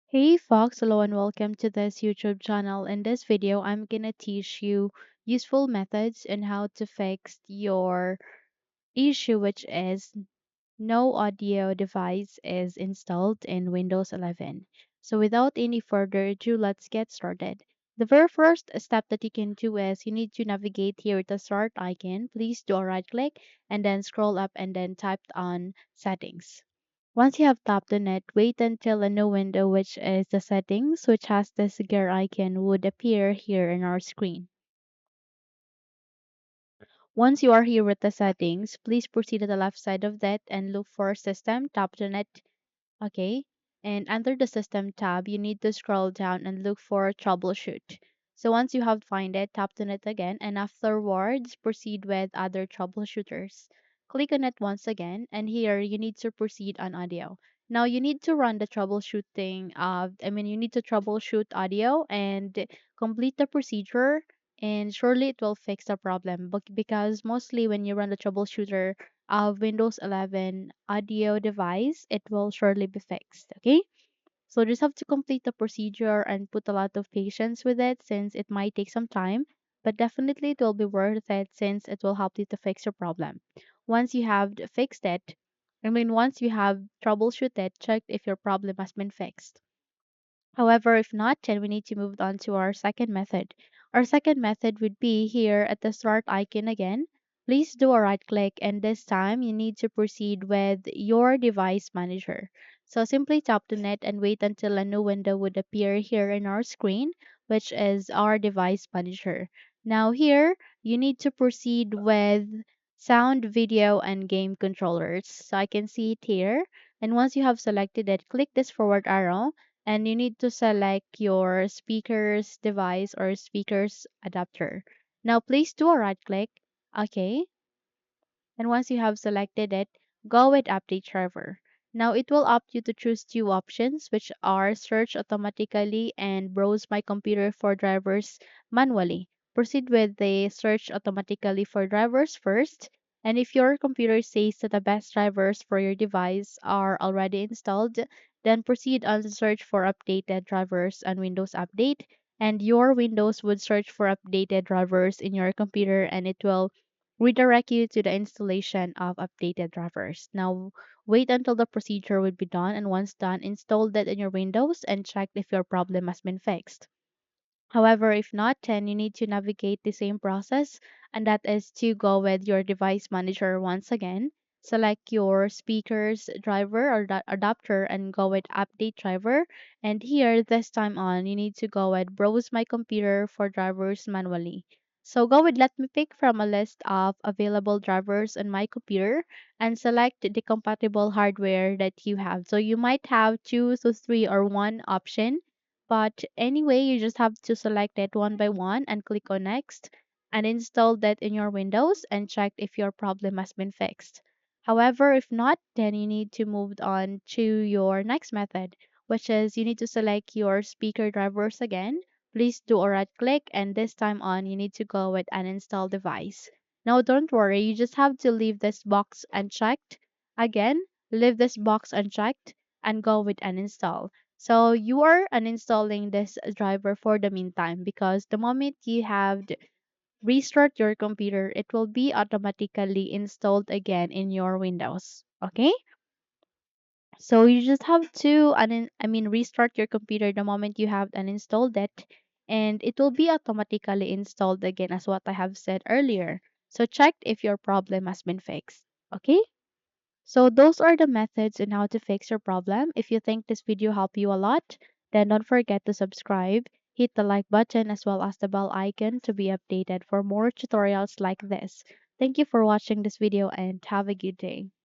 Hey Fox, hello and welcome to this YouTube channel. In this video, I'm gonna teach you useful methods and how to fix your issue, which is no audio device is installed in Windows 11. So without any further ado, let's get started. The very first step that you can do is you need to navigate here at the start icon. Please do a right click and then scroll up and then type on settings. Once you have tapped on it, wait until a new window, which is the settings, which has this gear icon, would appear here in our screen. Once you are here with the settings, please proceed to the left side of that and look for system, tap on it. Okay. And under the system tab, you need to scroll down and look for troubleshoot. So once you have find it, tap on it again and afterwards proceed with other troubleshooters. Click on it once again and here you need to proceed on audio. Now you need to run the troubleshooting you need to troubleshoot audio and complete the procedure and surely it will fix the problem because mostly when you run the troubleshooter of Windows 11 audio device, it will surely be fixed. Okay, so just have to complete the procedure and put a lot of patience with it since it might take some time, but definitely it will be worth it since it will help you to fix your problem. Once you have fixed it, once you have troubleshooted, check if your problem has been fixed. However, if not, then we need to move on to our second method. Our second method would be here at the start icon again. Please do a right click and this time you need to proceed with your device manager. So simply tap on it and wait until a new window would appear here in our screen, which is our device manager. Now here, you need to proceed with sound, video, and game controllers. So I can see it here. And once you have selected it, click this forward arrow and you need to select your speakers device or speakers adapter. Now please do a right click. Okay. And once you have selected it, go with update driver. Now it will opt you to choose two options which are search automatically and browse my computer for drivers manually. Proceed with the search automatically for drivers first. And if your computer says that the best drivers for your device are already installed, then proceed on the search for updated drivers on Windows Update. And your Windows would search for updated drivers in your computer and it will redirect you to the installation of updated drivers. Now, wait until the procedure will be done, and once done, install that in your Windows and check if your problem has been fixed. However, if not, then you need to navigate the same process, and that is to go with your device manager once again. Select your speakers driver or adapter and go with update driver. And here, this time on, you need to go with browse my computer for drivers manually. So go with let me pick from a list of available drivers on my computer and select the compatible hardware that you have. So you might have two to three or one option, but anyway, you just have to select it one by one and click on next and install that in your Windows and check if your problem has been fixed. However, if not, then you need to move on to your next method, which is you need to select your speaker drivers again. Please do a right click and this time on you need to go with uninstall device. Now don't worry, you just have to leave this box unchecked. Again, leave this box unchecked and go with uninstall. So you are uninstalling this driver for the meantime because the moment you have restart your computer, it will be automatically installed again in your Windows. Okay? So you just have to restart your computer the moment you have uninstalled it and it will be automatically installed again as what I have said earlier. So check if your problem has been fixed. Okay? So those are the methods on how to fix your problem. If you think this video helped you a lot, then don't forget to subscribe, hit the like button as well as the bell icon to be updated for more tutorials like this. Thank you for watching this video and have a good day.